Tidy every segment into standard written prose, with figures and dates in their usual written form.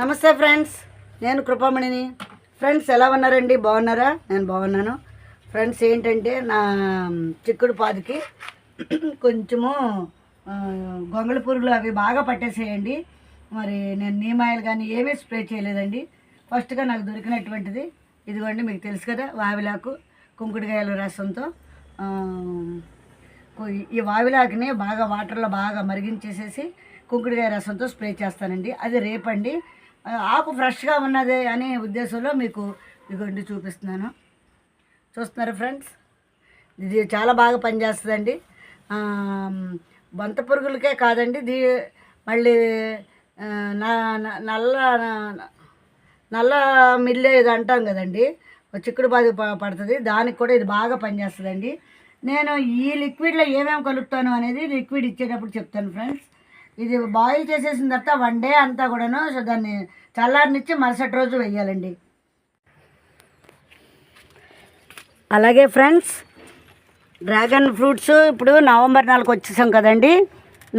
నమస్తే ఫ్రెండ్స్, నేను కృపామణిని. ఫ్రెండ్స్ ఎలా ఉన్నారండి? బాగున్నారా? నేను బాగున్నాను. ఫ్రెండ్స్ ఏంటంటే నా చిక్కుడు పాదుకి కొంచెము గొంగళ పురుగులు అవి బాగా పట్టేసేయండి. మరి నేను నీమాయిల్ కానీ ఏమీ స్ప్రే చేయలేదండి. ఫస్ట్గా నాకు దొరికినటువంటిది ఇదిగోండి, మీకు తెలుసు కదా, వావిలాకు కుంకుడుకాయల రసంతో ఈ వావిలాకుని బాగా వాటర్లో బాగా మరిగించేసేసి కుంకుడుకాయ రసంతో స్ప్రే చేస్తానండి. అది రేపండి. ఆకు ఫ్రెష్గా ఉన్నది అనే ఉద్దేశంలో మీకు ఇదిగోండి చూపిస్తున్నాను. చూస్తున్నారు ఫ్రెండ్స్, ఇది చాలా బాగా పనిచేస్తుందండి. బొంత పురుగులకే కాదండి, మళ్ళీ నల్ల నల్ల మిల్లే ఇది అంటాం కదండి, చిక్కుడు బాధ పడుతుంది, దానికి కూడా ఇది బాగా పనిచేస్తుందండి. నేను ఈ లిక్విడ్లో ఏమేమి కలుపుతాను అనేది లిక్విడ్ ఇచ్చేటప్పుడు చెప్తాను ఫ్రెండ్స్. ఇది బాయిల్ చేసేసిన తర్వాత 1 డే అంతా కూడాను దాన్ని చల్లారనిచ్చి మరుసటి రోజు వేయాలండి. అలాగే ఫ్రెండ్స్, డ్రాగన్ ఫ్రూట్స్ ఇప్పుడు నవంబర్ 4 వచ్చేసాం కదండి,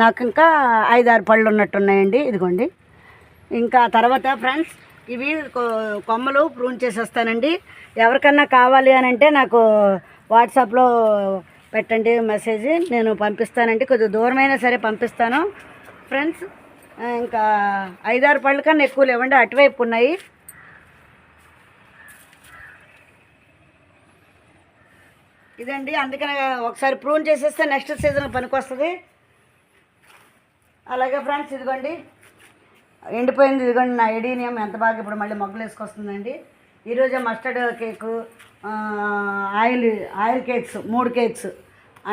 నాకు ఇంకా 5-6 పళ్ళు ఉన్నట్టున్నాయండి. ఇదిగోండి. ఇంకా తర్వాత ఫ్రెండ్స్, ఇవి కొమ్మలు ప్రూన్ చేసేస్తానండి. ఎవరికన్నా కావాలి అని అంటే నాకు వాట్సాప్లో పెట్టండి మెసేజ్, నేను పంపిస్తానండి. కొద్దిగా దూరమైనా సరే పంపిస్తాను ఫ్రెండ్స్. ఇంకా 5-6 పళ్ళ కన్నా ఎక్కువ లేవండి, అటువైపు ఉన్నాయి. ఇదండి, అందుకని ఒకసారి ప్రూన్ చేసేస్తే నెక్స్ట్ సీజన్ పనికొస్తుంది. అలాగే ఫ్రెండ్స్, ఇదిగోండి ఎండిపోయింది. ఇదిగోండి నా ఎడీనియం ఎంత బాగా ఇప్పుడు మళ్ళీ మొగ్గలు వేసుకొస్తుందండి. ఈరోజే mustard cake, oil cakes 3 cakes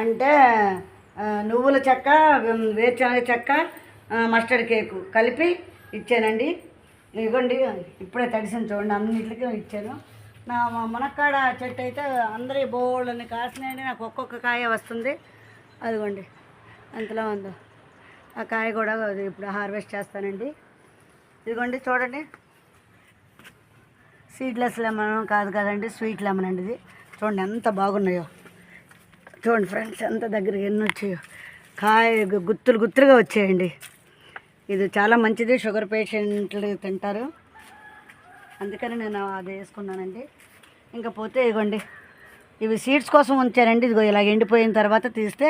అంటే నువ్వుల చెక్క, వేరుశనగ చెక్క, మస్టర్డ్ కేకు కలిపి ఇచ్చానండి. ఇదిగోండి ఇప్పుడే తడిసిన చూడండి, అన్నింటికి ఇచ్చాను. నా మునక్కాడ చెట్టు అయితే అందరి బోళ్ళని కాసినాయండి. నాకు ఒక్కొక్క కాయ వస్తుంది. అదిగోండి ఎంతలా ఉందో ఆ కాయ కూడా ఇప్పుడు హార్వెస్ట్ చేస్తానండి. ఇదిగోండి చూడండి, సీడ్లెస్ లెమన్ కాదు కదండి, స్వీట్ లెమన్ అండి. ఇది చూడండి ఎంత బాగున్నాయో. చూడండి ఫ్రెండ్స్, ఎంత దగ్గరికి ఎన్ని వచ్చాయో. కాయ గుత్తులుగా వచ్చాయండి. ఇది చాలా మంచిది, షుగర్ పేషెంట్లు తింటారు, అందుకని నేను అది వేసుకున్నానండి. ఇంకా పోతే ఇదిగోండి, ఇవి సీడ్స్ కోసం ఉంచానండి. ఇదిగో ఇలా ఎండిపోయిన తర్వాత తీస్తే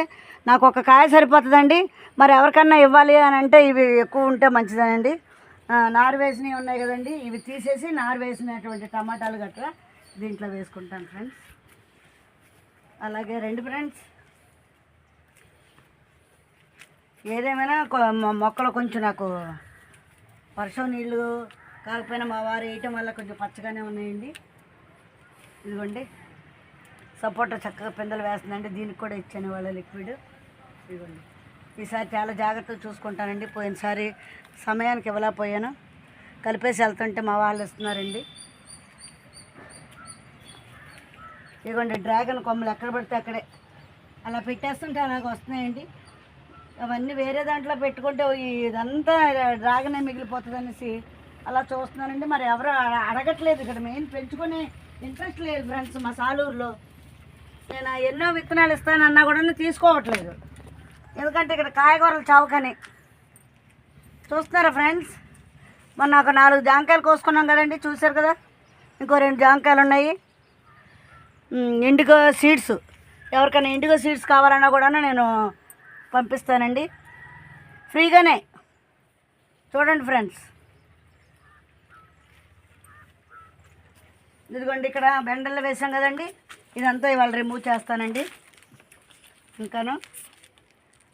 నాకు ఒక కాయ సరిపోతుందండి. మరి ఎవరికన్నా ఇవ్వాలి అని అంటే ఇవి ఎక్కువ ఉంటే మంచిదేనండి. నారు వేసినవి ఉన్నాయి కదండి, ఇవి తీసేసి నారు వేసినటువంటి టమాటాలు గట్రా దీంట్లో వేసుకుంటాను ఫ్రెండ్స్. అలాగే రండి ఫ్రెండ్స్, ఏదేమైనా మొక్కలు కొంచెం నాకు వర్షం నీళ్ళు కాకపోయినా మా వారు వేయటం వల్ల కొంచెం పచ్చగానే ఉన్నాయండి. ఇదిగోండి సపోటా చక్కగా పిందెలు వేస్తుందండి, దీనికి కూడా ఇచ్చాను వాళ్ళ లిక్విడ్. ఇదిగోండి, ఈసారి చాలా జాగ్రత్తగా చూసుకుంటానండి. పోయినసారి సమయానికి ఇవ్వలేకపోయాను, కలిపేసి వెళ్తుంటే మా వాళ్ళు ఇస్తున్నారండి. ఇదిగోండి డ్రాగన్ కొమ్మలు ఎక్కడ పడితే అక్కడే అలా పెట్టేస్తుంటే అలాగ వస్తున్నాయండి. అవన్నీ వేరే దాంట్లో పెట్టుకుంటే ఇదంతా డ్రాగనే మిగిలిపోతుంది అనేసి అలా చూస్తున్నానండి. మరి ఎవరు అడగట్లేదు, ఇక్కడ మెయిన్ పెంచుకునే ఇంట్రెస్ట్ లేదు ఫ్రెండ్స్. మా సాలూరులో నేను ఎన్నో విత్తనాలు ఇస్తానన్నా కూడా తీసుకోవట్లేదు, ఎందుకంటే ఇక్కడ కాయగూరలు చౌకని. చూస్తున్నారా ఫ్రెండ్స్, మొన్న ఒక 4 జాంకాయలు కోసుకున్నాం కదండి, చూశారు కదా. ఇంకో 2 జాంకాయలు ఉన్నాయి. ఇండిగో సీడ్స్, ఎవరికైనా ఇండిగో సీడ్స్ కావాలన్నా కూడా నేను పంపిస్తానండి ఫ్రీగానే. చూడండి ఫ్రెండ్స్, ఇదిగోండి ఇక్కడ బెండల్లో వేసాం కదండి, ఇదంతా ఇవాళ రిమూవ్ చేస్తానండి. ఇంకాను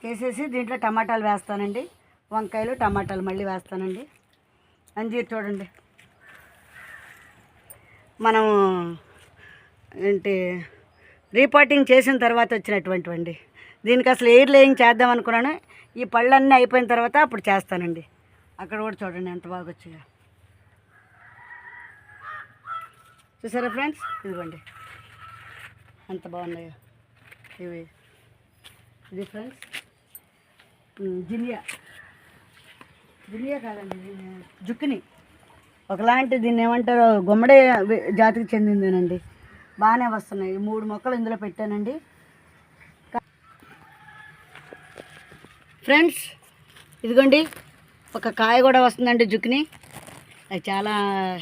వేసేసి దీంట్లో టమాటాలు వేస్తానండి, వంకాయలు టమాటాలు మళ్ళీ వేస్తానండి. అంజీర్ చూడండి, మనం ఏంటి రీపాటింగ్ చేసిన తర్వాత వచ్చినటువంటివండి. దీనికి అసలు ఎయిర్ లేయింగ్ చేద్దాం అనుకున్నాను, ఈ పళ్ళన్నీ అయిపోయిన తర్వాత అప్పుడు చేస్తానండి. అక్కడ కూడా చూడండి ఎంత బాగా వచ్చాయో, చూసారా ఫ్రెండ్స్. ఇదిగోండి ఎంత బాగున్నాయో ఇది ఫ్రెండ్స్. జినియా కాదండి, జుక్కిని ఒకలాంటి, దీన్ని ఏమంటారో గుమ్మడి జాతికి చెందిందేనండి. బాగానే వస్తున్నాయి. 3 మొక్కలు ఇందులో పెట్టానండి ఫ్రెండ్స్. ఇదిగోండి ఒక కాయ కూడా వస్తుందండి జుక్కిని. అది చాలా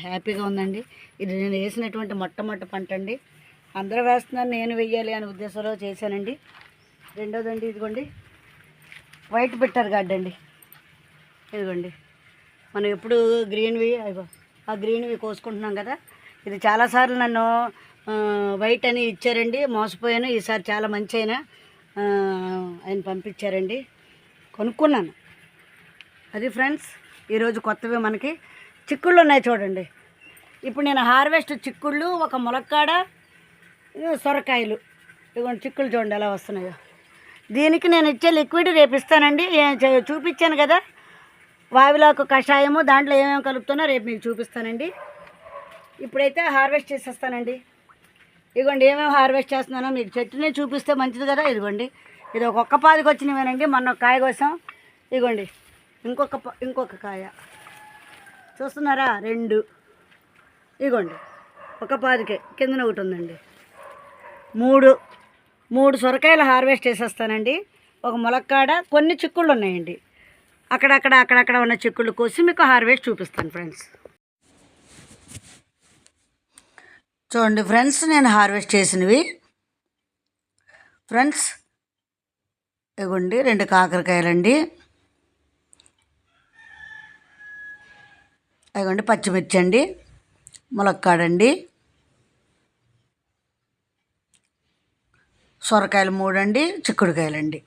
హ్యాపీగా ఉందండి. ఇది నేను వేసినటువంటి మొట్టమొదటి పంట అండి. అందరూ వేస్తున్నారు, నేను వెయ్యాలి అనే ఉద్దేశంలో చేశానండి. రెండోదండి ఇదిగోండి వైట్ బిట్టర్ గార్డ్ అండి. ఇదిగోండి మనం ఎప్పుడు గ్రీన్వి ఆ గ్రీన్వి కోసుకుంటున్నాం కదా. ఇది చాలాసార్లు నన్ను వైట్ అని ఇచ్చారండి, మోసపోయాను. ఈసారి చాలా మంచి ఆయన పంపించారండి, కొనుక్కున్నాను. అది ఫ్రెండ్స్, ఈరోజు కొత్తవి మనకి చిక్కుళ్ళు ఉన్నాయి చూడండి. ఇప్పుడు నేను హార్వెస్ట్ చిక్కుళ్ళు, ఒక ములక్కాడ, సొరకాయలు, ఇదిగోండి చిక్కులు చూడండి ఎలా వస్తున్నాయో. దీనికి నేను ఇచ్చే లిక్విడ్ రేపు ఇస్తానండి. చూపించాను కదా వావిలాకు కషాయము, దాంట్లో ఏమేమి కలుపుతున్నా రేపు మీకు చూపిస్తానండి. ఇప్పుడైతే హార్వెస్ట్ చేసేస్తానండి. ఇదిగోండి ఏమేమి హార్వెస్ట్ చేస్తున్నానో మీకు చెట్టునే చూపిస్తే మంచిది కదా. ఇదిగోండి ఇది ఒక్క పాదికి వచ్చినవేనండి. మొన్న కాయ కోసం ఇదిగోండి ఇంకొక కాయ చూస్తున్నారా, 2. ఇదిగోండి ఒక పాదికే, కిందన ఒకటి ఉందండి. 3 సొరకాయలు హార్వెస్ట్ చేసేస్తానండి. ఒక ములక్కాడ, కొన్ని చిక్కుళ్ళు ఉన్నాయండి. అక్కడక్కడ ఉన్న చిక్కుళ్ళు కోసి మీకు హార్వెస్ట్ చూపిస్తాను ఫ్రెండ్స్. చూడండి ఫ్రెండ్స్, నేను హార్వెస్ట్ చేసినవి ఫ్రెండ్స్. ఇవ్వండి 2 కాకరకాయలండి. ఇవ్వండి పచ్చిమిర్చి అండి, ములక్కాడండి, సొరకాయలు 3 అండి, చిక్కుడుకాయలండి.